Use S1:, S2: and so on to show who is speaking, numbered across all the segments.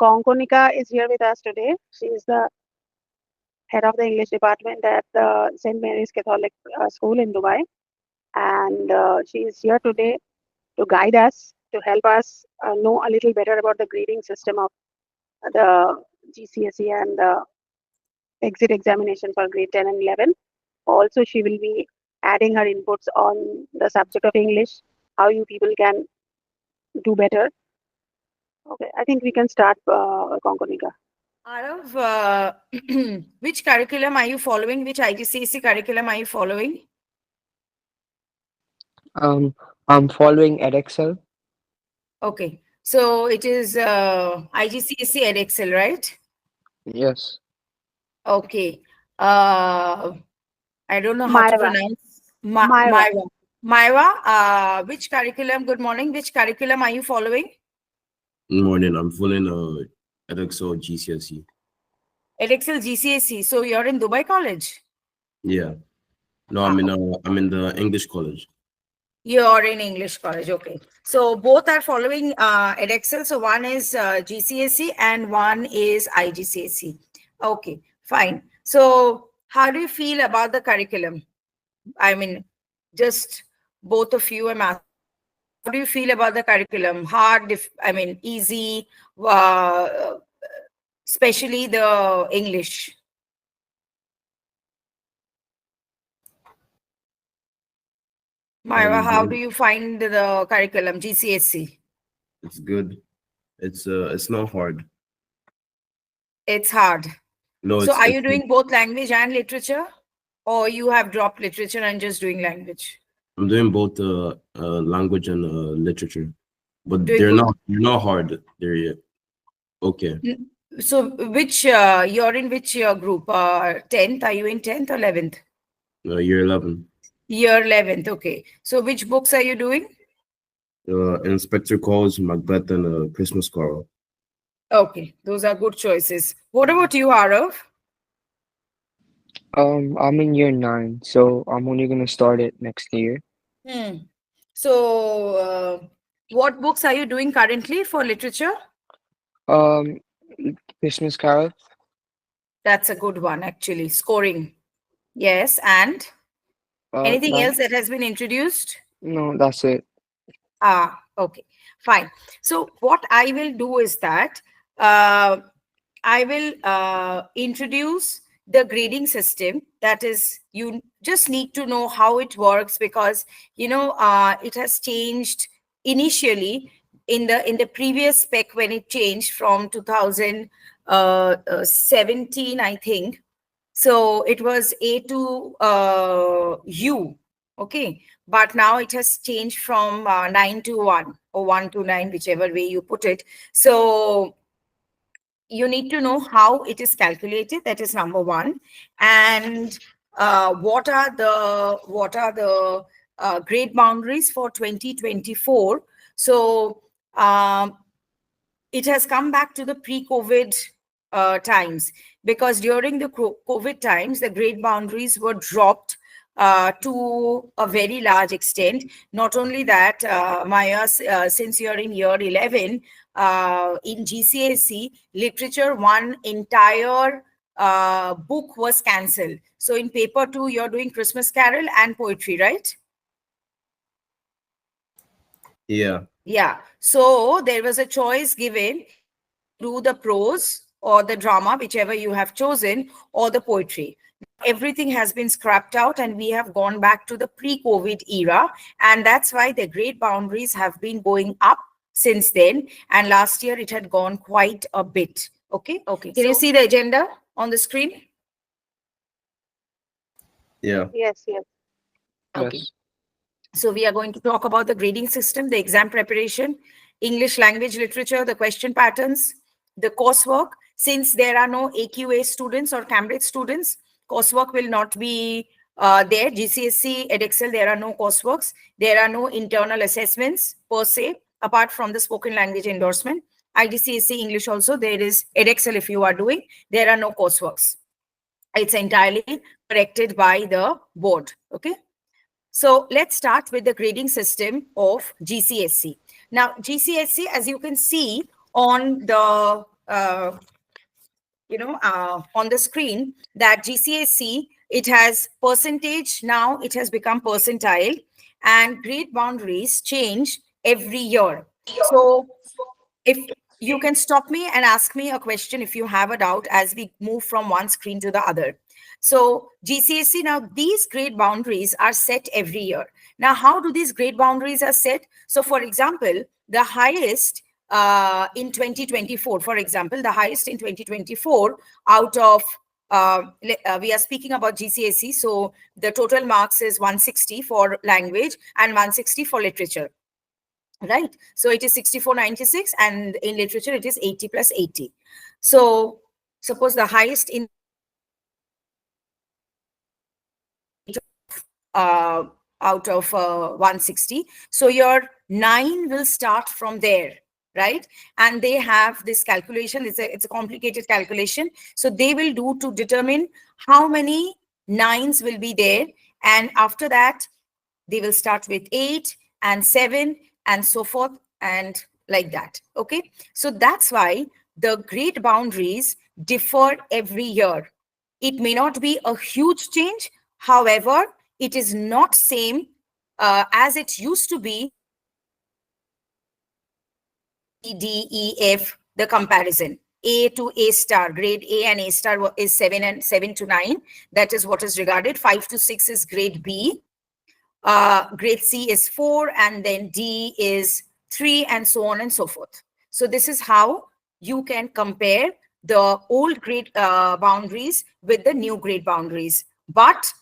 S1: Konkonika is here with us today. She is the head of the English department at the St. Mary's Catholic School in Dubai. And she is here today to guide us, to help us know a little better about the grading system of the GCSE and the exit examination for grade 10 and 11. Also, she will be adding her inputs on the subject of English, how you people can do better. Okay, I think we can start, Konkonika.
S2: Arav, which curriculum are you following? Which IGCSE curriculum are you following?
S3: I'm following Edexcel.
S2: Okay, so it is IGCSE Edexcel, right?
S3: Yes.
S2: Okay. I don't know how to
S1: Myra.
S2: pronounce
S1: Myra.
S2: Myra. Myra, which curriculum? Good morning. Which curriculum are you following?
S4: Good morning. I'm following Igcse GCSE.
S2: Edexcel GCSE. So you're in Dubai College?
S4: Yeah. No, I'm in the English college.
S2: You're in English college. Okay. So both are following Edexcel. So one is GCSE and one is IGCSE. Okay, fine. So how do you feel about the curriculum? I mean, just both of you, I'm asking, how do you feel about the curriculum? Hard, easy, especially the English? Myra, how do you find the curriculum, GCSE?
S4: It's good. It's not hard.
S2: It's hard.
S4: No,
S2: So are you doing both language and literature? Or you have dropped literature and just doing language?
S4: I'm doing both language and literature, but they're not hard. They're okay.
S2: So which you're in which year group? 10th? Are you in 10th or 11th?
S4: Year 11.
S2: Year 11th. Okay. So which books are you doing?
S4: Inspector Calls, Macbeth, and Christmas Carol.
S2: Okay, those are good choices. What about you, Arav?
S3: I'm in year 9, so I'm only gonna start it next year.
S2: So, what books are you doing currently for literature?
S3: Christmas Carol.
S2: That's a good one, actually. Scoring. Yes, and anything else that has been introduced?
S3: No, that's it.
S2: Okay, fine. So what I will do is that I will introduce the grading system. That is, you just need to know how it works, because it has changed initially in the previous spec when it changed from 2017, I think. So it was A to U, okay, but now it has changed from 9 to 1 or 1 to 9, whichever way you put it. So you need to know how it is calculated. That is number one. And what are the grade boundaries for 2024? So it has come back to the pre-COVID times, because during the COVID times, the grade boundaries were dropped to a very large extent. Not only that, Maya, since you're in year 11, in GCSE, literature, one entire book was cancelled. So in paper 2, you're doing Christmas Carol and poetry, right?
S4: Yeah.
S2: Yeah. So there was a choice given: do the prose or the drama, whichever you have chosen, or the poetry. Everything has been scrapped out and we have gone back to the pre-COVID era. And that's why the grade boundaries have been going up since then. And last year it had gone quite a bit. Okay. Okay. Can you see the agenda on the screen?
S4: Yeah.
S1: Yes, yes.
S2: Okay.
S3: Yes.
S2: So we are going to talk about the grading system, the exam preparation, English language literature, the question patterns, the coursework. Since there are no AQA students or Cambridge students, coursework will not be there. GCSE, Edexcel, there are no courseworks. There are no internal assessments per se, apart from the spoken language endorsement. IGCSE English also, there is Edexcel if you are doing. There are no courseworks. It's entirely corrected by the board. Okay. So let's start with the grading system of GCSE. Now, GCSE, as you can see on the on the screen that GCSE, it has percentage, now it has become percentile, and grade boundaries change every year. So if you can stop me and ask me a question if you have a doubt as we move from one screen to the other. So GCSE, now these grade boundaries are set every year. Now, how do these grade boundaries are set? So for example, the highest in 2024, for example, the highest in 2024 out of, we are speaking about GCSE. So the total marks is 160 for language and 160 for literature. Right. So it is 6496 and in literature it is 80 plus 80. So suppose the highest in out of 160. So your 9 will start from there, right? And they have this calculation. It's a complicated calculation. So they will do to determine how many 9s will be there. And after that, they will start with 8 and 7 and so forth and like that. Okay. So that's why the grade boundaries differ every year. It may not be a huge change. However, it is not same as it used to be. D, E, F, the comparison. A to A star, grade A and A star is 7 and 7 to 9. That is what is regarded. 5 to 6 is grade B. Grade C is 4, and then D is 3, and so on and so forth. So this is how you can compare the old grade boundaries with the new grade boundaries. But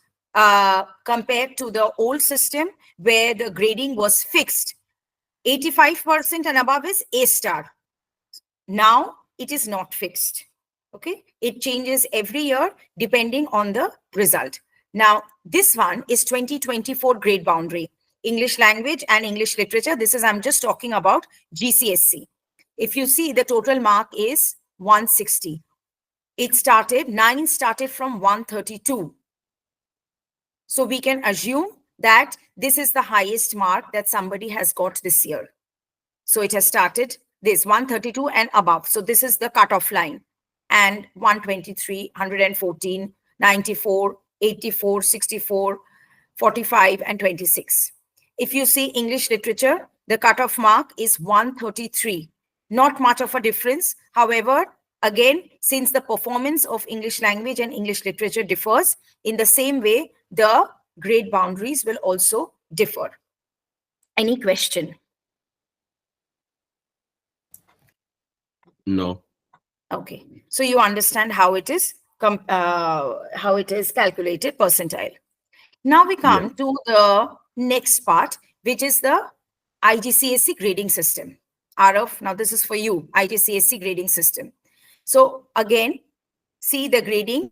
S2: compared to the old system where the grading was fixed, 85% and above is A star. Now it is not fixed. Okay, it changes every year depending on the result. Now, this one is 2024 grade boundary. English language and English literature. This is, I'm just talking about GCSE. If you see, the total mark is 160. It started, 9 started from 132. So we can assume that this is the highest mark that somebody has got this year. So it has started this 132 and above. So this is the cutoff line. And 123, 114, 94, 84, 64, 45, and 26. If you see English literature, the cutoff mark is 133. Not much of a difference. However, again, since the performance of English language and English literature differs, in the same way, the grade boundaries will also differ. Any question?
S4: No.
S2: Okay, so you understand how it is calculated percentile. Now we come to the next part, which is the IGCSE grading system. Arav, now this is for you, IGCSE grading system. So again, see the grading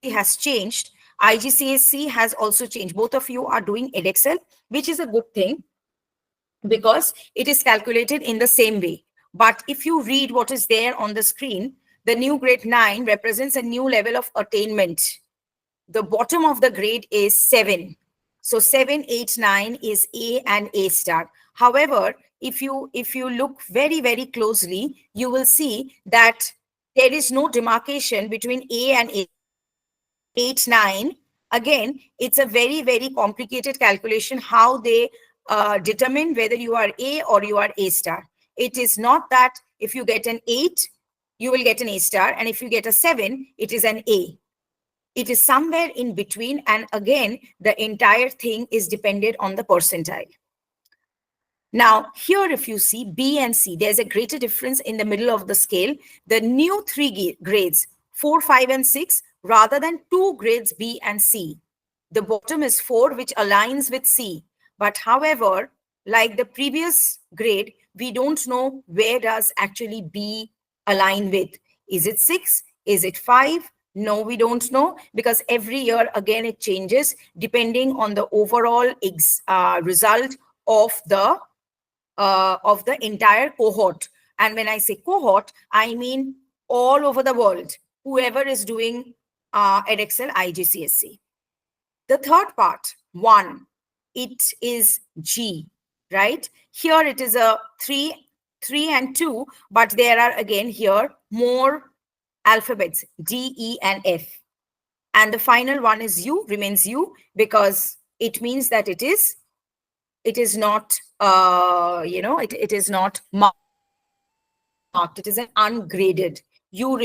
S2: has changed. IGCSE has also changed. Both of you are doing Edexcel, which is a good thing because it is calculated in the same way. But if you read what is there on the screen, the new grade 9 represents a new level of attainment. The bottom of the grade is 7. So 7, 8, 9 is A and A star. However, if you look very, very closely, you will see that there is no demarcation between A and A. 8, 9. Again, it's a very, very complicated calculation how they determine whether you are A or you are A star. It is not that if you get an 8, you will get an A star. And if you get a 7, it is an A. It is somewhere in between. And again, the entire thing is dependent on the percentile. Now, here, if you see B and C, there's a greater difference in the middle of the scale. The new 3 grades, 4, 5, and 6, rather than 2 grades B and C. The bottom is 4, which aligns with C. But however, like the previous grade, we don't know where does actually B align with. Is it 6? Is it 5? No, we don't know, because every year, again, it changes depending on the overall result of the entire cohort. And when I say cohort, I mean all over the world, whoever is doing Edexcel IGCSE. The third part, 1, it is G, right? Here it is a 3 3 and 2, but there are again here more alphabets, D, E, and F. And the final one is U, remains U, because it means that it is not, it is not marked. It is an ungraded. U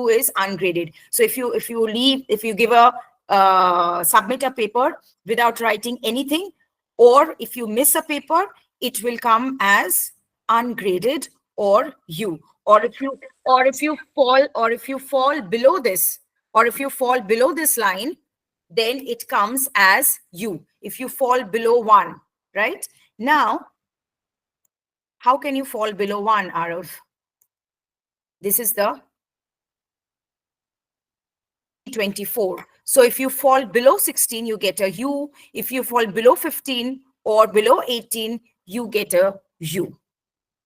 S2: is ungraded. So if you give a submit a paper without writing anything, or if you miss a paper, it will come as ungraded or U. Or if you fall below this, line, then it comes as U. If you fall below 1, right? Now, how can you fall below 1, Arav? This is the 24. So if you fall below 16, you get a U. If you fall below 15 or below 18, you get a U.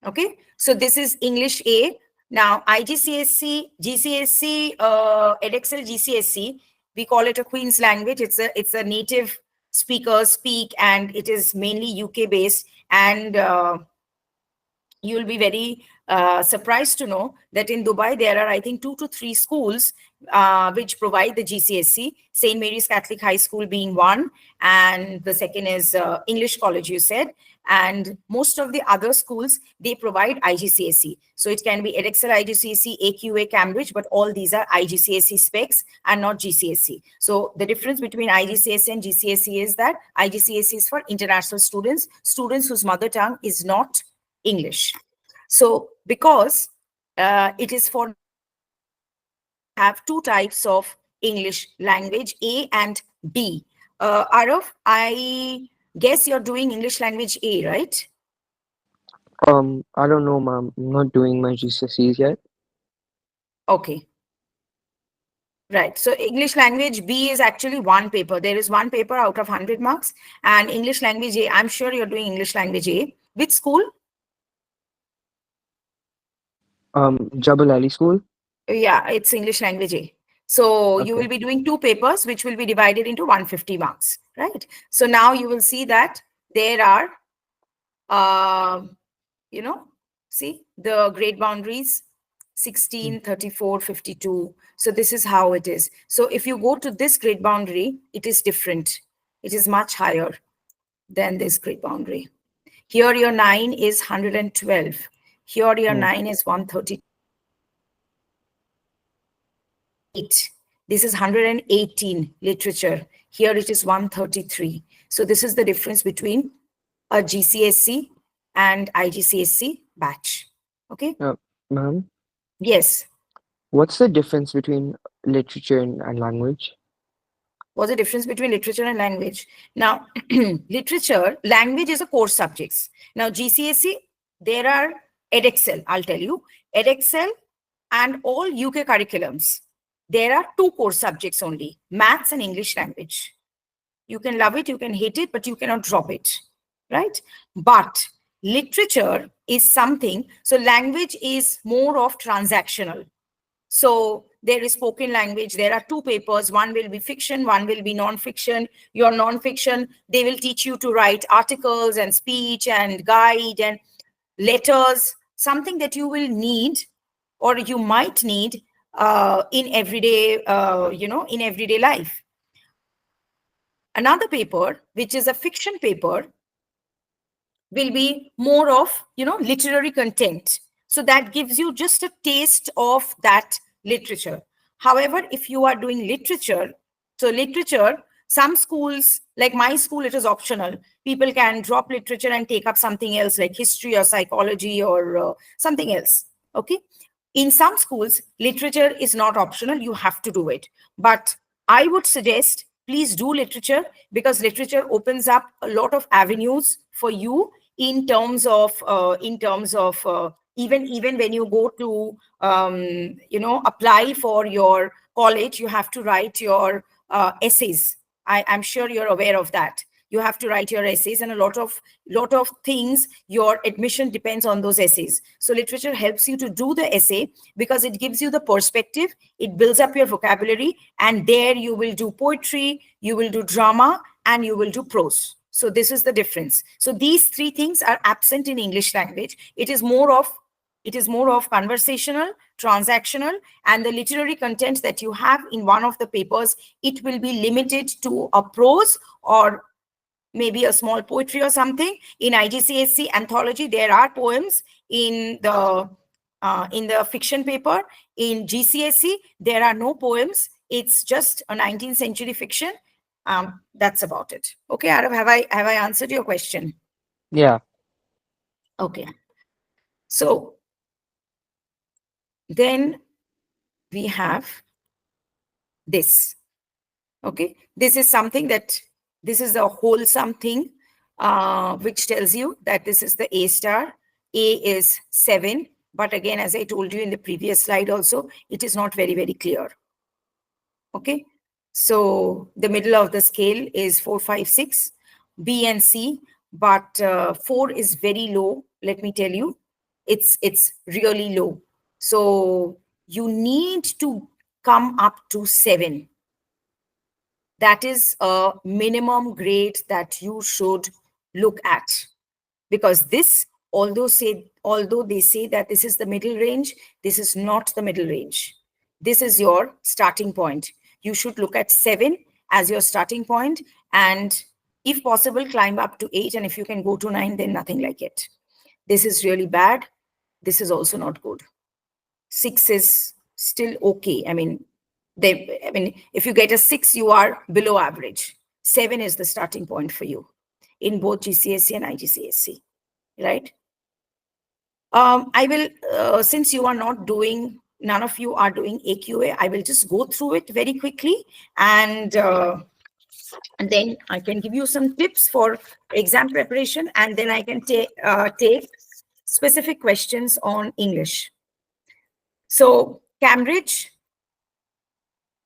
S2: Okay, so this is English A. Now IGCSE, GCSE, Edexcel GCSE, we call it a Queen's language. It's a native speakers speak, and it is mainly UK based. And you'll be very surprised to know that in Dubai, there are, I think, 2 to 3 schools which provide the GCSE, St. Mary's Catholic High School being one, and the second is English College, you said. And most of the other schools, they provide IGCSE. So it can be Edexcel IGCSE, AQA Cambridge, but all these are IGCSE specs and not GCSE. So the difference between IGCSE and GCSE is that IGCSE is for international students, students whose mother tongue is not English. So because it is for have 2 types of English language, A and B. Arav, I guess you're doing English language A, right?
S3: I don't know, ma'am. I'm not doing my GCSEs yet.
S2: Okay. Right. So English language B is actually 1 paper. There is 1 paper out of 100 marks. And English language A, I'm sure you're doing English language A. Which school?
S3: Jabal Ali School.
S2: Yeah, it's English language A. So
S3: Okay.
S2: you will be doing 2 papers, which will be divided into 150 marks, right? So now you will see that there are, see the grade boundaries, 16, 34, 52. So this is how it is. So if you go to this grade boundary, it is different. It is much higher than this grade boundary. Here your 9 is 112. Here your 9 is 130. This is 118 literature. Here it is 133. So this is the difference between a GCSE and IGCSE batch. Okay.
S3: Ma'am,
S2: Yes.
S3: what's the difference between literature and language?
S2: What's the difference between literature and language? Now, language is a core subjects. Now, GCSE, there are Edexcel, I'll tell you. Edexcel and all UK curriculums. There are 2 core subjects only, maths and English language. You can love it, you can hate it, but you cannot drop it, right? But literature is something, so language is more of transactional. So there is spoken language. There are 2 papers. One will be fiction, one will be non-fiction. Your non-fiction, they will teach you to write articles and speech and guide and letters, something that you will need or you might need in everyday, in everyday life. Another paper, which is a fiction paper, will be more of, literary content. So that gives you just a taste of that literature. However, if you are doing literature, so literature, some schools, like my school, it is optional. People can drop literature and take up something else like history or psychology or something else. Okay. In some schools, literature is not optional. You have to do it. But I would suggest, please do literature, because literature opens up a lot of avenues for you in terms of even when you go to apply for your college, you have to write your essays. I'm sure you're aware of that. You have to write your essays, and a lot of things, your admission depends on those essays. So literature helps you to do the essay because it gives you the perspective, it builds up your vocabulary, and there you will do poetry, you will do drama, and you will do prose. So this is the difference. So these three things are absent in English language. It is more of conversational, transactional, and the literary content that you have in one of the papers, it will be limited to a prose or maybe a small poetry or something. In IGCSE anthology, there are poems in the fiction paper. In GCSE, there are no poems. It's just a 19th century fiction. That's about it. Okay, Arav, have I answered your question?
S3: Yeah.
S2: Okay. So then we have this. Okay, this is something that this is a wholesome thing, which tells you that this is the A star. A is 7, but again, as I told you in the previous slide also, it is not very, very clear. Okay, so the middle of the scale is 4, 5, 6, B and C, but 4 is very low. Let me tell you, it's really low. So you need to come up to 7. That is a minimum grade that you should look at, because this, although they say that this is the middle range, this is not the middle range. This is your starting point. You should look at 7 as your starting point, and if possible, climb up to 8. And if you can go to 9, then nothing like it. This is really bad. This is also not good. 6 is still okay. I mean, if you get a 6, you are below average. 7 is the starting point for you in both GCSE and IGCSE, right? I will, since you are not doing, none of you are doing AQA, I will just go through it very quickly, and then I can give you some tips for exam preparation, and then I can take specific questions on English. So Cambridge,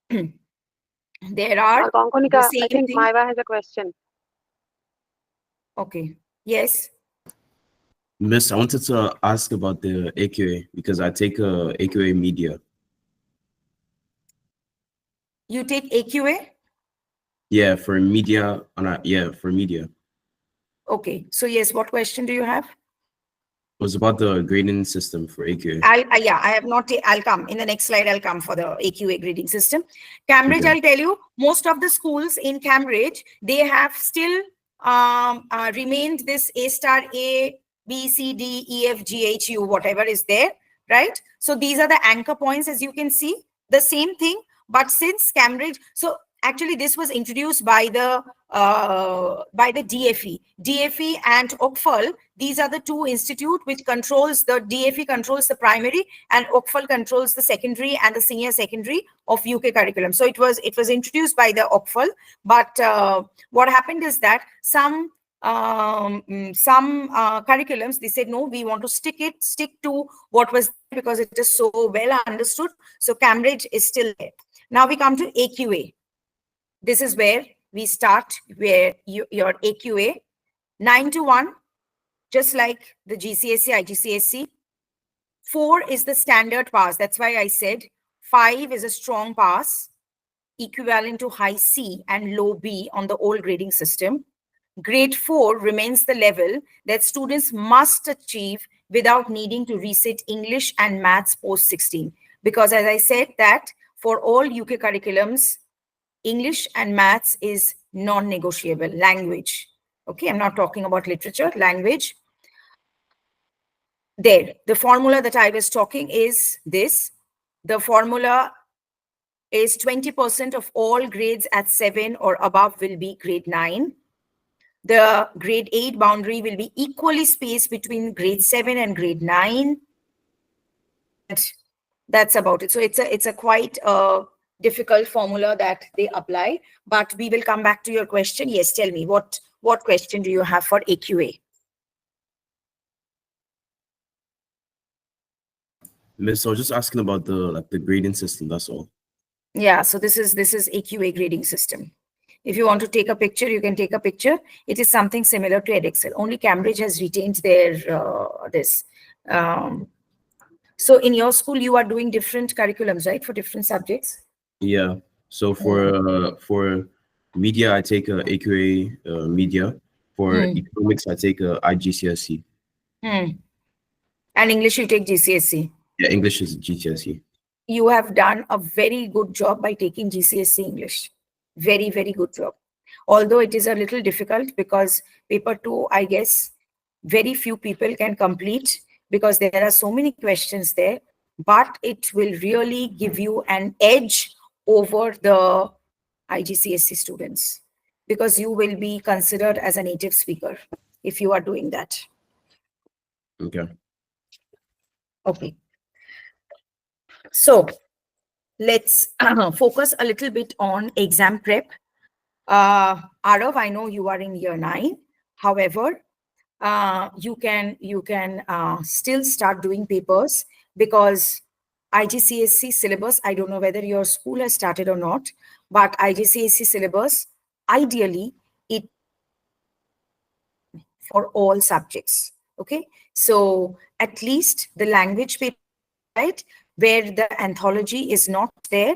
S2: there are
S1: Konkonika,
S2: the same
S1: I think
S2: thing.
S1: Maiva has a question.
S2: Okay. Yes.
S4: Miss, I wanted to ask about the AQA because I take AQA media.
S2: You take AQA?
S4: Yeah, for media. Yeah, for media.
S2: Okay. So yes, what question do you have?
S4: It was about the grading system for AQA.
S2: Yeah, I have not. I'll come in the next slide. I'll come for the AQA grading system. Cambridge,
S4: Okay.
S2: I'll tell you, most of the schools in Cambridge, they have still remained this A star, A, B, C, D, E, F, G, H, U, whatever is there, right? So these are the anchor points, as you can see, the same thing. But since Cambridge, so actually this was introduced by the DFE and OCFL. These are the two institutes which controls, the DFE controls the primary and OCFL controls the secondary and the senior secondary of UK curriculum. So it was introduced by the OCFL, but what happened is that some curriculums, they said, no, we want to stick to what was there because it is so well understood. So Cambridge is still there. Now we come to AQA. This is where we start, where your AQA, 9 to 1, just like the GCSE, IGCSE. 4 is the standard pass. That's why I said 5 is a strong pass, equivalent to high C and low B on the old grading system. Grade 4 remains the level that students must achieve without needing to resit English and maths post 16. Because as I said that for all UK curriculums, English and maths is non-negotiable. Language. Okay, I'm not talking about literature, language. There, the formula that I was talking is this. The formula is 20% of all grades at 7 or above will be grade 9. The grade 8 boundary will be equally spaced between grade 7 and grade 9. And that's about it. So it's a quite difficult formula that they apply, but we will come back to your question. Yes, tell me, what question do you have for AQA?
S4: Miss, I was just asking about the grading system, that's all.
S2: Yeah, so this is AQA grading system. If you want to take a picture, you can take a picture. It is something similar to Edexcel. Only Cambridge has retained their this. So in your school, you are doing different curriculums, right, for different subjects?
S4: Yeah. So for media, I take AQA media. For economics, I take a IGCSE.
S2: And English, you take GCSE.
S4: Yeah, English is GCSE.
S2: You have done a very good job by taking GCSE English. Very, very good job. Although it is a little difficult because paper 2, I guess, very few people can complete because there are so many questions there, but it will really give you an edge over the IGCSE students because you will be considered as a native speaker if you are doing that.
S4: Okay.
S2: Okay. So let's focus a little bit on exam prep. Arav, I know you are in year 9. However, you can still start doing papers because IGCSE syllabus, I don't know whether your school has started or not, but IGCSE syllabus, ideally, it for all subjects. Okay, so at least the language paper, right, where the anthology is not there,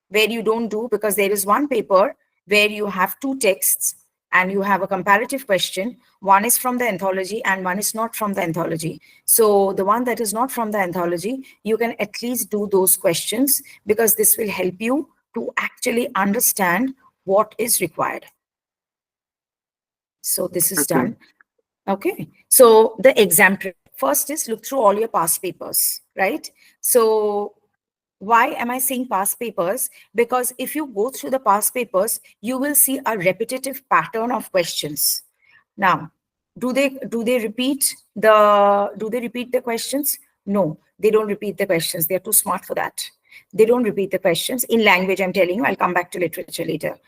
S2: where you don't do, because there is one paper where you have 2 texts and you have a comparative question. One is from the anthology and one is not from the anthology. So the one that is not from the anthology, you can at least do those questions because this will help you to actually understand what is required. So this is done. Okay, so the exam prep first is look through all your past papers, right? So why am I saying past papers? Because if you go through the past papers, you will see a repetitive pattern of questions. Now, do they repeat the questions? No, they don't repeat the questions. They're too smart for that. They don't repeat the questions. In language, I'm telling you, I'll come back to literature later.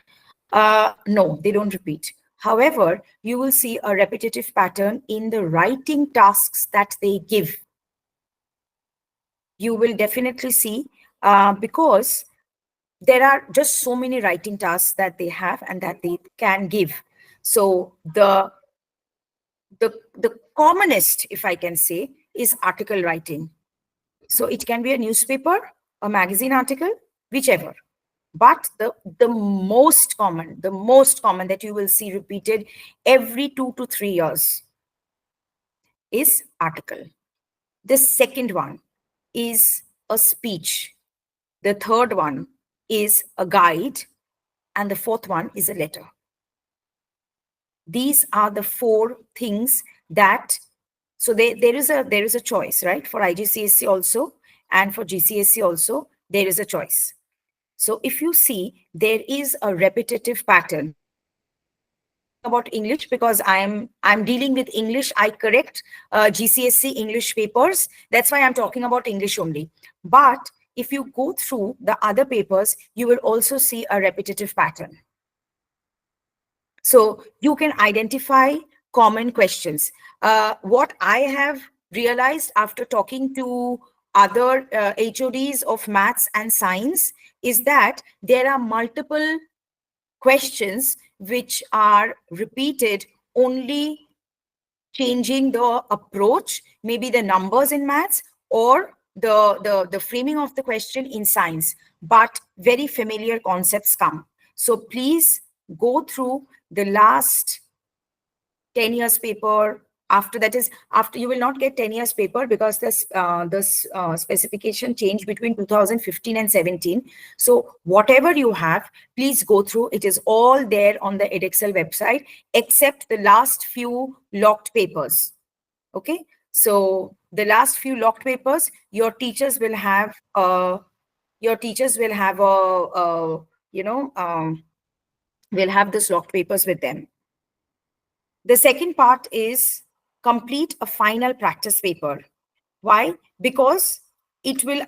S2: No, they don't repeat. However, you will see a repetitive pattern in the writing tasks that they give. You will definitely see because there are just so many writing tasks that they have and that they can give. So the commonest, if I can say, is article writing. So it can be a newspaper, a magazine article, whichever. But the most common that you will see repeated every 2 to 3 years is article. The second one is a speech. The third one is a guide. And the fourth one is a letter. These are the 4 things that, so there is a choice, right? For IGCSE also and for GCSE also, there is a choice. So if you see, there is a repetitive pattern. About English because I'm dealing with English. I correct GCSE English papers. That's why I'm talking about English only. But if you go through the other papers, you will also see a repetitive pattern. So you can identify common questions. What I have realized after talking to other HODs of maths and science is that there are multiple questions which are repeated, only changing the approach, maybe the numbers in maths or the framing of the question in science, but very familiar concepts come. So please go through the last 10 years paper. After that is, after you will not get 10 years paper because this specification changed between 2015 and 17. So whatever you have, please go through. It is all there on the Igcse website, except the last few locked papers. Okay. So the last few locked papers, your teachers will have will have this locked papers with them. The second part is complete a final practice paper. Why? Because it will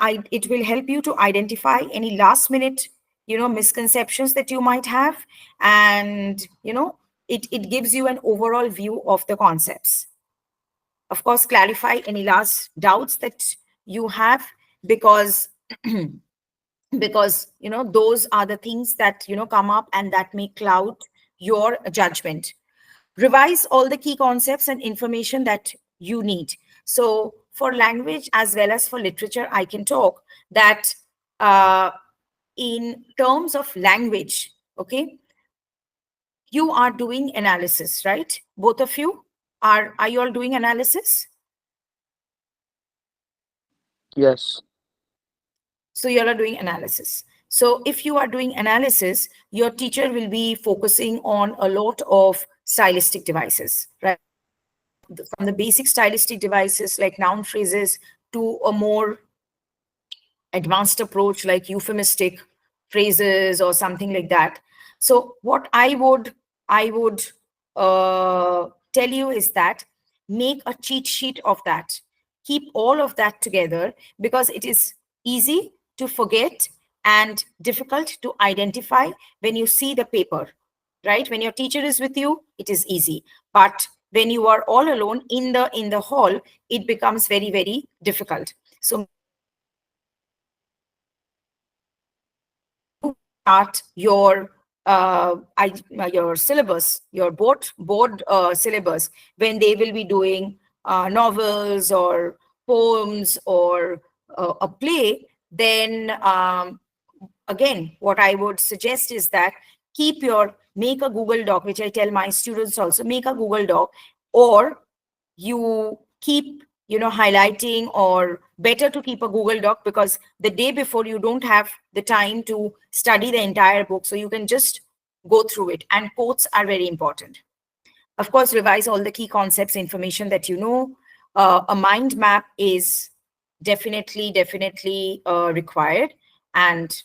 S2: help you to identify any last minute misconceptions that you might have, and it gives you an overall view of the concepts. Of course, clarify any last doubts that you have, because because those are the things that come up and that may cloud your judgment. Revise all the key concepts and information that you need. So for language as well as for literature, I can talk that in terms of language, okay, you are doing analysis, right? Both of you are you all doing analysis?
S3: Yes.
S2: So you all are doing analysis. So if you are doing analysis, your teacher will be focusing on a lot of stylistic devices, right? From the basic stylistic devices like noun phrases to a more advanced approach like euphemistic phrases or something like that. So what I would tell you is that make a cheat sheet of that. Keep all of that together, because it is easy to forget and difficult to identify when you see the paper, right? When your teacher is with you, it is easy, but when you are all alone in the hall, it becomes very, very difficult. So you start your syllabus, your board syllabus, when they will be doing novels or poems or a play, then again, what I would suggest is that make a Google Doc, which I tell my students also, make a Google Doc, or you keep highlighting, or better to keep a Google Doc, because the day before you don't have the time to study the entire book, so you can just go through it. And quotes are very important. Of course, revise all the key concepts, information that you know. A mind map is definitely required, and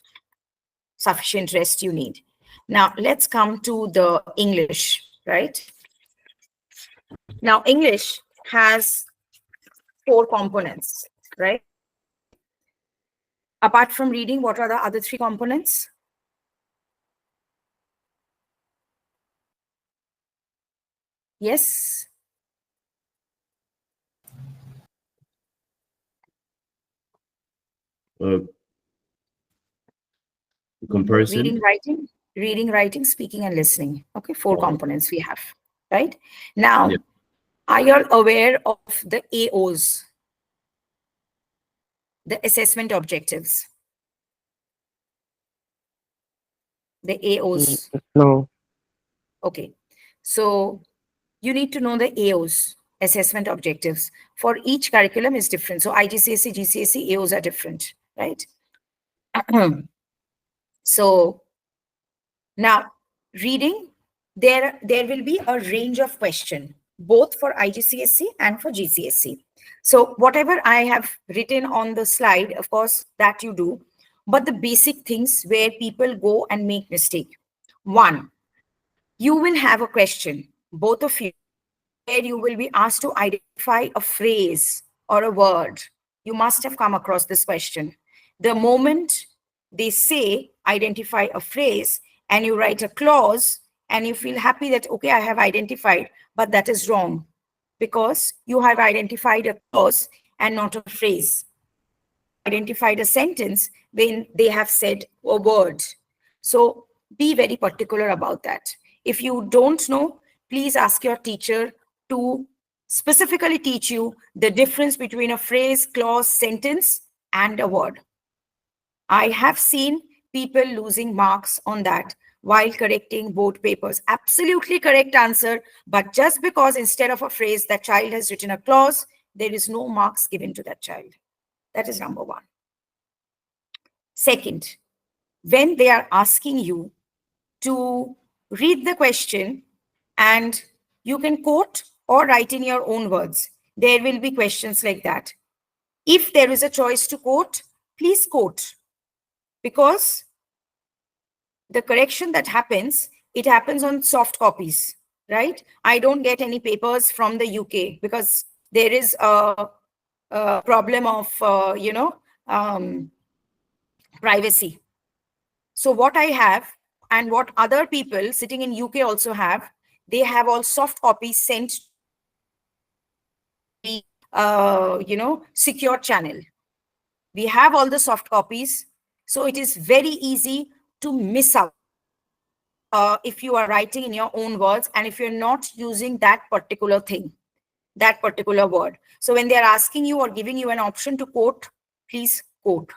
S2: sufficient rest you need. Now let's come to the English, right? Now English has 4 components, right? Apart from reading, what are the other 3 components? Yes.
S4: Uh, Comparison.
S2: Reading, writing, speaking, and listening. Okay, 4
S4: Oh,
S2: components we have, right? Now,
S4: yeah.
S2: are you all aware of the AOs, the assessment objectives? The
S3: Mm,
S2: AOs.
S3: no.
S2: Okay, so you need to know the AOs, assessment objectives. For each curriculum is different. So IGCSE, GCSE, AOs are different, right? So now reading, there will be a range of question, both for IGCSE and for GCSE. So whatever I have written on the slide, of course, that you do, but the basic things where people go and make mistake. One, you will have a question, both of you, where you will be asked to identify a phrase or a word. You must have come across this question. The moment they say identify a phrase and you write a clause and you feel happy that, okay, I have identified, but that is wrong, because you have identified a clause and not a phrase. Identified a sentence when they have said a word. So be very particular about that. If you don't know, please ask your teacher to specifically teach you the difference between a phrase, clause, sentence, and a word. I have seen people losing marks on that while correcting board papers. Absolutely correct answer, but just because instead of a phrase, that child has written a clause, there is no marks given to that child. That is number one. Second, when they are asking you to read the question and you can quote or write in your own words, there will be questions like that. If there is a choice to quote, please quote, because the correction that happens, it happens on soft copies, right? I don't get any papers from the UK because there is a problem of, privacy. So what I have, and what other people sitting in UK also have, they have all soft copies sent the secure channel. We have all the soft copies, so it is very easy to miss out if you are writing in your own words and if you're not using that particular thing, that particular word. So when they are asking you or giving you an option to quote, please quote.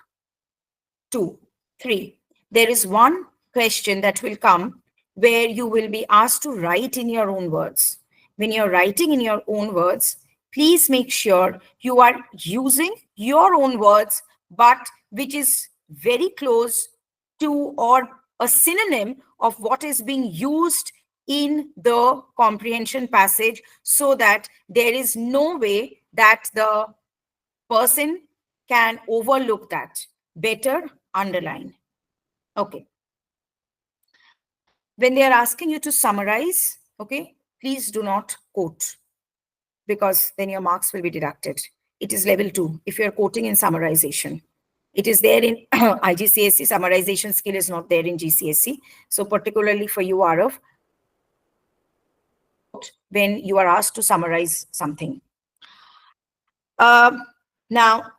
S2: 2, 3. There is one question that will come where you will be asked to write in your own words. When you're writing in your own words, please make sure you are using your own words, but which is very close to or a synonym of what is being used in the comprehension passage, so that there is no way that the person can overlook that. Better underline. Okay. When they are asking you to summarize, okay, please do not quote, because then your marks will be deducted. It is level 2 if you're quoting in summarization. It is there in IGCSE. Summarization skill is not there in GCSE. So particularly for you, Arav, when you are asked to summarize something. Now,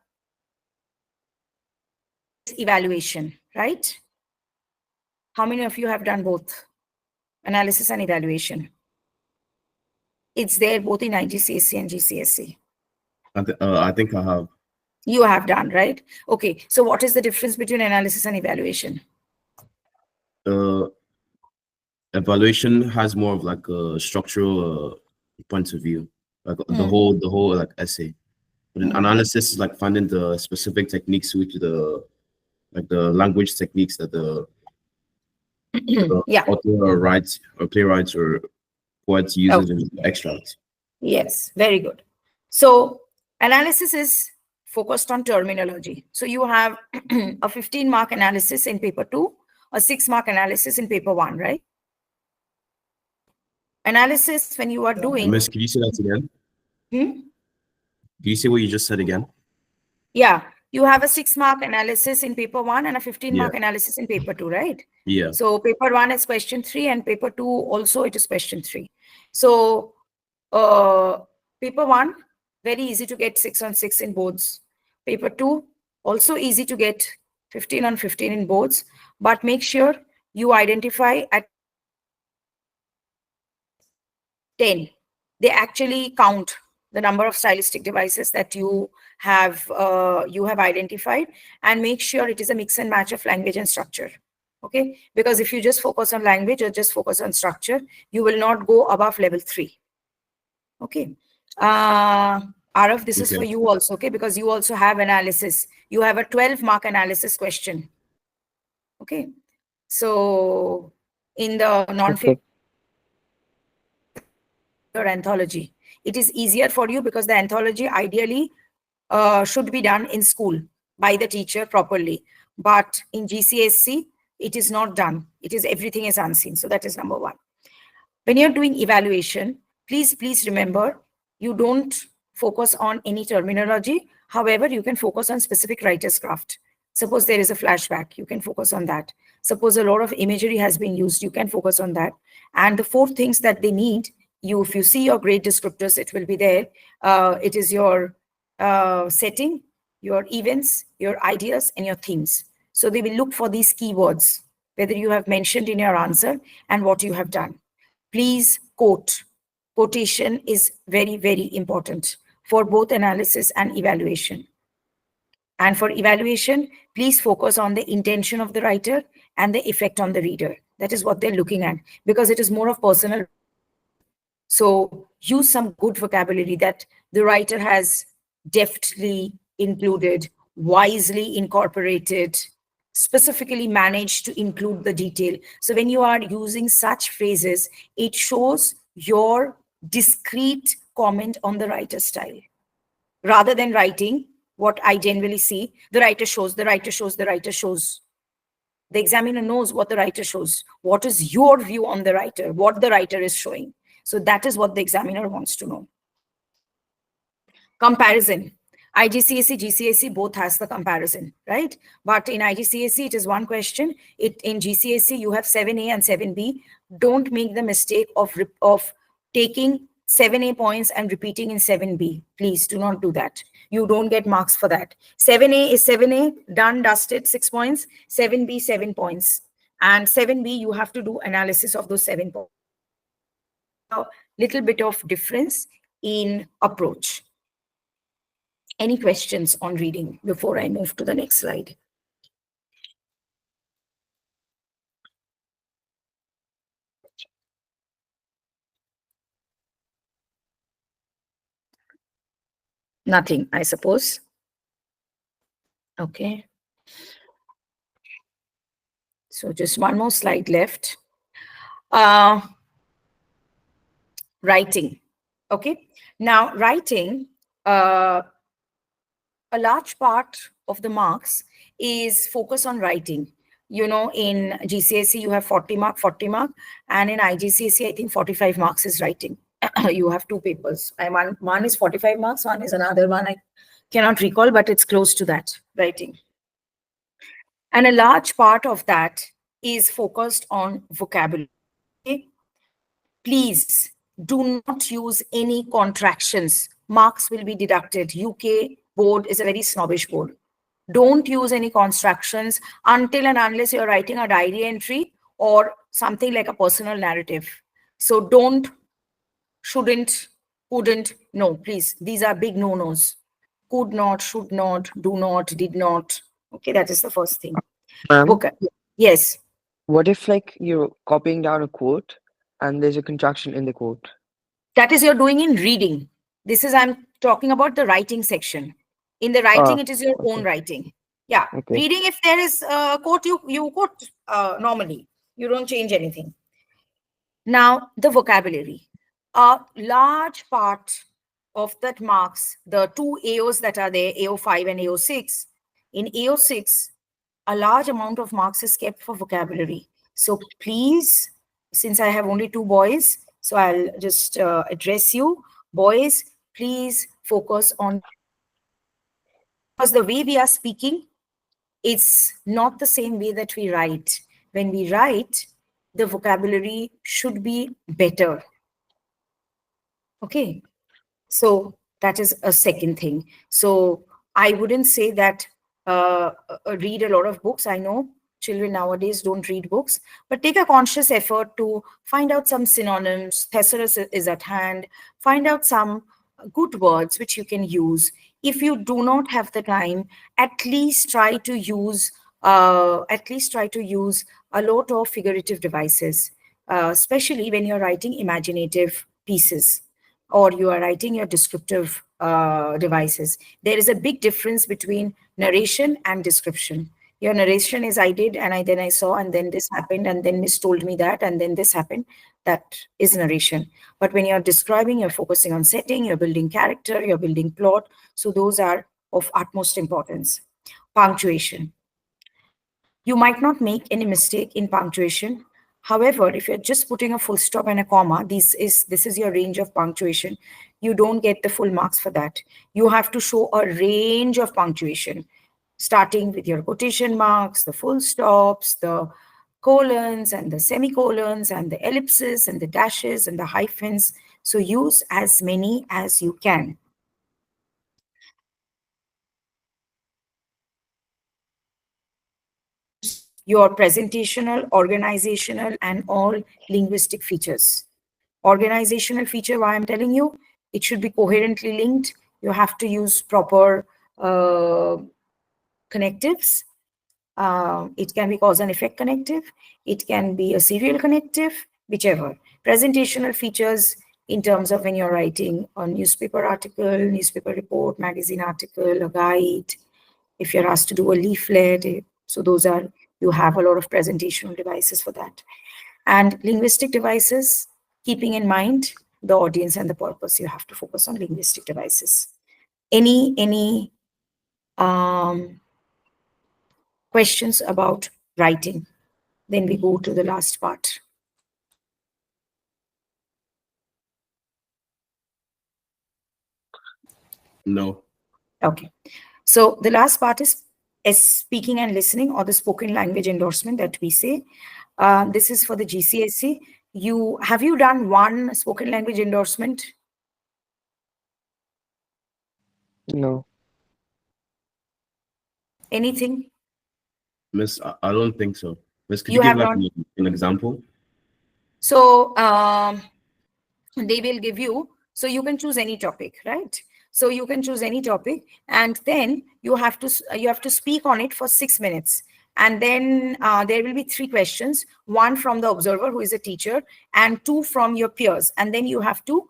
S2: evaluation, right? How many of you have done both analysis and evaluation? It's there both in IGCSE and GCSE.
S4: I think I have.
S2: You have done, right? Okay. So what is the difference between analysis and evaluation?
S4: Evaluation has more of like a structural point of view, like the whole like essay. But an analysis is like finding the specific techniques which the language techniques that the
S2: Yeah.
S4: author or writes or playwrights or poets uses in extracts.
S2: Yes, very good. So analysis is focused on terminology. So you have a 15-mark analysis in paper 2, a 6-mark analysis in paper 1, right? Analysis, when you are doing...
S4: Miss, can you say that again?
S2: Hmm?
S4: Can you say what you just said again?
S2: Yeah, you have a 6-mark analysis in paper 1 and a 15-mark analysis in paper 2, right?
S4: Yeah.
S2: So paper 1 is question 3 and paper 2 also it is question 3. So paper 1, very easy to get 6 on 6 in boards. Paper 2, also easy to get 15 on 15 in boards, but make sure you identify at 10. They actually count the number of stylistic devices that you have identified, and make sure it is a mix and match of language and structure. Okay, because if you just focus on language or just focus on structure, you will not go above level 3. Okay. Arav, this is for you also, okay, because you also have analysis. You have a 12-mark analysis question. Okay. So in the non-fiction anthology, it is easier for you because the anthology ideally should be done in school by the teacher properly. But in GCSE, it is not done. It is everything is unseen. So that is number 1. When you're doing evaluation, please remember, you don't focus on any terminology. However, you can focus on specific writer's craft. Suppose there is a flashback, you can focus on that. Suppose a lot of imagery has been used, you can focus on that. And the 4 things that they need, if you see your grade descriptors, it will be there. It is your setting, your events, your ideas, and your themes. So they will look for these keywords, whether you have mentioned in your answer and what you have done. Please quote. Quotation is very, very important for both analysis and evaluation. And for evaluation, please focus on the intention of the writer and the effect on the reader. That is what they're looking at, because it is more of personal. So use some good vocabulary that the writer has deftly included, wisely incorporated, specifically managed to include the detail. So when you are using such phrases, it shows your discreet comment on the writer's style. Rather than writing what I generally see, the writer shows, the writer shows, the writer shows. The examiner knows what the writer shows. What is your view on the writer? What the writer is showing. So that is what the examiner wants to know. Comparison. IGCSE, GCSE both has the comparison, right? But in IGCSE, it is one question. In GCSE, you have 7A and 7B. Don't make the mistake of taking 7A points and repeating in 7B. Please do not do that. You don't get marks for that. 7A is 7A, done, dusted, 6 points. 7B, 7 points. And 7B, you have to do analysis of those 7 points. A little bit of difference in approach. Any questions on reading before I move to the next slide? Nothing, I suppose. Okay. So just one more slide left. Writing. Okay. Now, writing, a large part of the marks is focus on writing. In GCSE, you have 40 mark, and in IGCSE, I think 45 marks is writing. You have two papers. One is 45 marks, one is another one. I cannot recall, but it's close to that, writing. And a large part of that is focused on vocabulary. Okay? Please do not use any contractions. Marks will be deducted. UK board is a very snobbish board. Don't use any contractions until and unless you're writing a diary entry or something like a personal narrative. So don't, shouldn't, couldn't. No, please. These are big no-nos. Could not, should not, do not, did not. Okay, that is the first thing. Okay. Yes.
S3: What if like you're copying down a quote and there's a contraction in the quote?
S2: That is you're doing in reading. This is, I'm talking about the writing section. In the writing, it is your own writing. Yeah.
S3: Okay.
S2: Reading, if there is a quote, you quote normally. You don't change anything. Now, the vocabulary. A large part of that marks, the two AOs that are there, AO5 and AO6. In AO6, a large amount of marks is kept for vocabulary. So please, since I have only two boys, so I'll just address you. Boys, please focus on, because the way we are speaking, it's not the same way that we write. When we write, the vocabulary should be better. Okay. So that is a second thing. So I wouldn't say that read a lot of books. I know children nowadays don't read books, but take a conscious effort to find out some synonyms. Thesaurus is at hand. Find out some good words which you can use. If you do not have the time, at least try to use a lot of figurative devices, especially when you're writing imaginative pieces or you are writing your descriptive devices. There is a big difference between narration and description. Your narration is I did, and then I saw, and then this happened, and then Miss told me that, and then this happened. That is narration. But when you're describing, you're focusing on setting, you're building character, you're building plot. So those are of utmost importance. Punctuation. You might not make any mistake in punctuation. However, if you're just putting a full stop and a comma, this is your range of punctuation. You don't get the full marks for that. You have to show a range of punctuation, starting with your quotation marks, the full stops, the colons and the semicolons and the ellipses and the dashes and the hyphens. So use as many as you can. Your presentational, organizational, and all linguistic features. Organizational feature, why I'm telling you, it should be coherently linked. You have to use proper connectives. It can be cause and effect connective. It can be a serial connective, whichever. Presentational features in terms of when you're writing a newspaper article, newspaper report, magazine article, a guide, if you're asked to do a leaflet. So those are, you have a lot of presentational devices for that. And linguistic devices, keeping in mind the audience and the purpose, you have to focus on linguistic devices. Any questions about writing? Then we go to the last part.
S4: No.
S2: Okay. So the last part is speaking and listening, or the spoken language endorsement that we say. This is for the GCSE. Have you done one spoken language endorsement?
S3: No.
S2: Anything?
S4: Miss, I don't think so. Miss, could
S2: You
S4: you give
S2: have
S4: like an example?
S2: So they will give you, so you can choose any topic, right? So you can choose any topic, and then you have to speak on it for 6 minutes. And then there will be 3 questions, one from the observer, who is a teacher, and 2 from your peers. And then you have to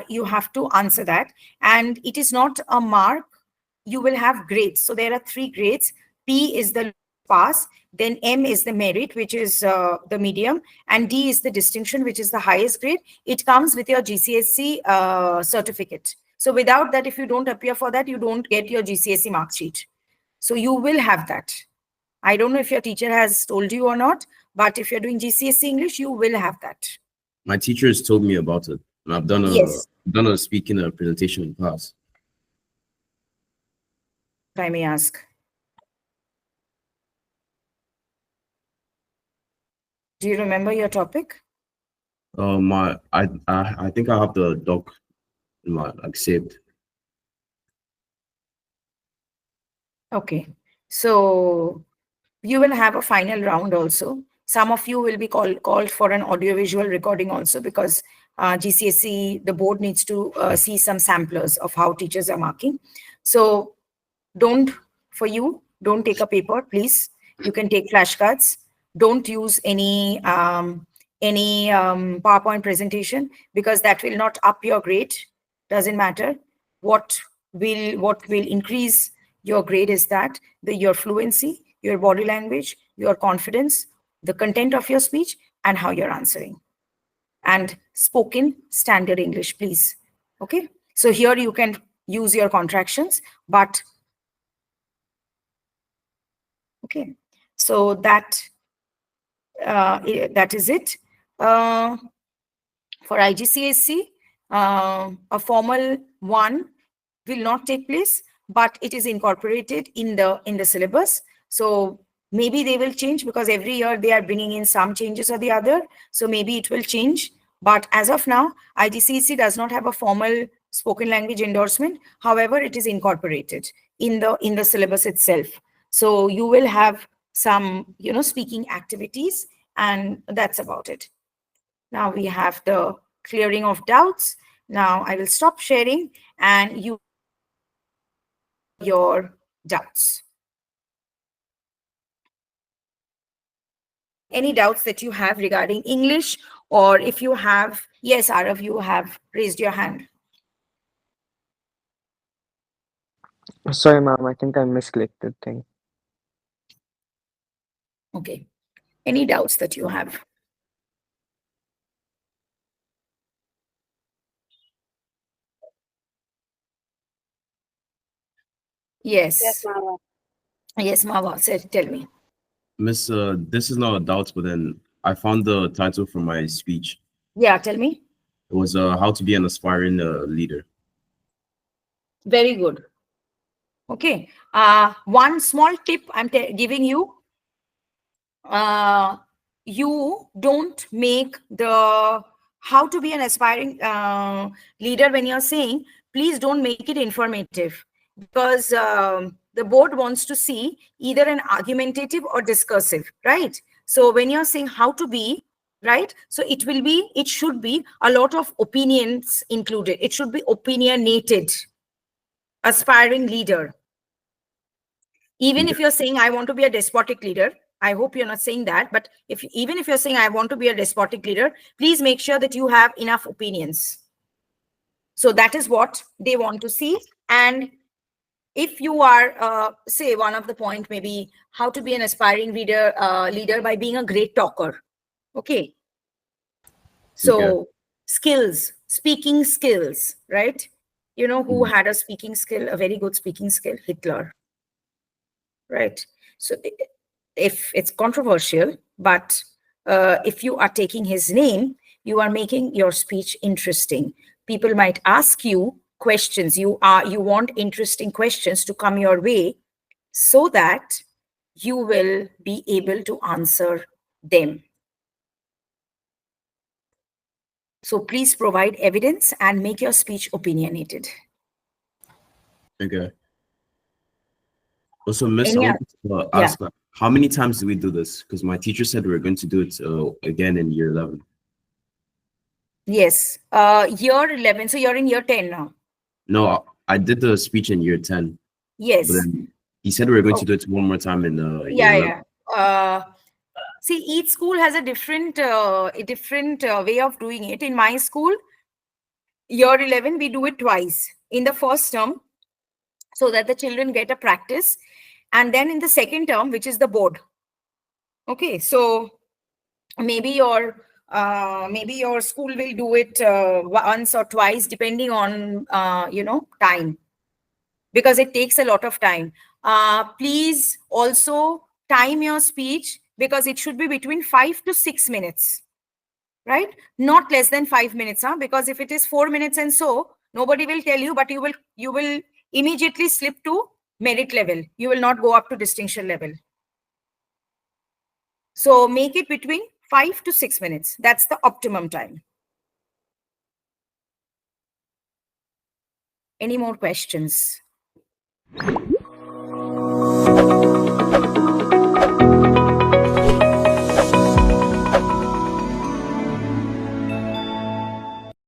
S2: you have to answer that. And it is not a mark. You will have grades. So there are 3 grades. P is the pass, then M is the merit, which is the medium, and D is the distinction, which is the highest grade. It comes with your GCSE certificate. So without that, if you don't appear for that, you don't get your GCSE mark sheet. So you will have that. I don't know if your teacher has told you or not, but if you're doing GCSE English, you will have that.
S4: My teacher has told me about it, and I've done
S2: Yes.
S4: a speaking presentation in class.
S2: If I may ask. Do you remember your topic?
S4: I think I have the doc in my saved.
S2: Okay. So you will have a final round also. Some of you will be called for an audiovisual recording also, because GCSE, the board needs to see some samplers of how teachers are marking. So don't take a paper, please. You can take flashcards. Don't use any PowerPoint presentation, because that will not up your grade. Doesn't matter. What will increase your grade is that your fluency, your body language, your confidence, the content of your speech, and how you're answering. And spoken standard English, please. Okay. So here you can use your contractions, but okay. So that is it. For IGCSE, a formal one will not take place, but it is incorporated in the syllabus. So maybe they will change, because every year they are bringing in some changes or the other. So maybe it will change. But as of now, IGCSE does not have a formal spoken language endorsement. However, it is incorporated in the syllabus itself. So you will have some, speaking activities, and that's about it. Now we have the clearing of doubts. Now I will stop sharing, and you your doubts. Any doubts that you have regarding English, or if you have, yes, Arav, you have raised your hand.
S3: Sorry, ma'am. I think I misclicked the thing.
S2: Okay. Any doubts that you have? Yes.
S1: Yes, Mama.
S2: Yes, Mava said, tell me.
S4: Miss, this is not a doubt, but then I found the title for my speech.
S2: Yeah, tell me.
S4: It was how to be an aspiring leader.
S2: Very good. Okay. One small tip I'm giving you. You don't make the how to be an aspiring leader when you're saying, please don't make it informative, because the board wants to see either an argumentative or discursive, right? So when you're saying how to be, right, so it should be a lot of opinions included. It should be opinionated, aspiring leader. Even if you're saying, I want to be a despotic leader, I hope you're not saying that, but even if you're saying, I want to be a despotic leader, please make sure that you have enough opinions. So that is what they want to see. And if you are, say, one of the point, maybe how to be an aspiring leader by being a great talker. Okay. So skills, speaking skills, right? You know who had a speaking skill, a very good speaking skill? Hitler. Right. So if it's controversial, but if you are taking his name, you are making your speech interesting. People might ask you questions. You want interesting questions to come your way, so that you will be able to answer them. So please provide evidence and make your speech opinionated.
S4: Okay. Also, Miss, I want to ask, how many times do we do this? Because my teacher said we were going to do it again in year 11.
S2: Yes, year 11. So you're in year 10 now.
S4: No, I did the speech in year 10.
S2: Yes.
S4: But then he said we were going to do it one more time in year 11.
S2: See, each school has a different way of doing it. In my school, Year 11, we do it twice. In the first term, so that the children get a practice. And then in the second term, which is the board. Okay, so maybe your school will do it once or twice, depending on time, because it takes a lot of time. Please also time your speech, because it should be between 5 to 6 minutes, right? Not less than 5 minutes, because if it is 4 minutes and so, nobody will tell you, but you will immediately slip to merit level. You will not go up to distinction level. So make it between 5 to 6 minutes. That's the optimum time. Any more questions?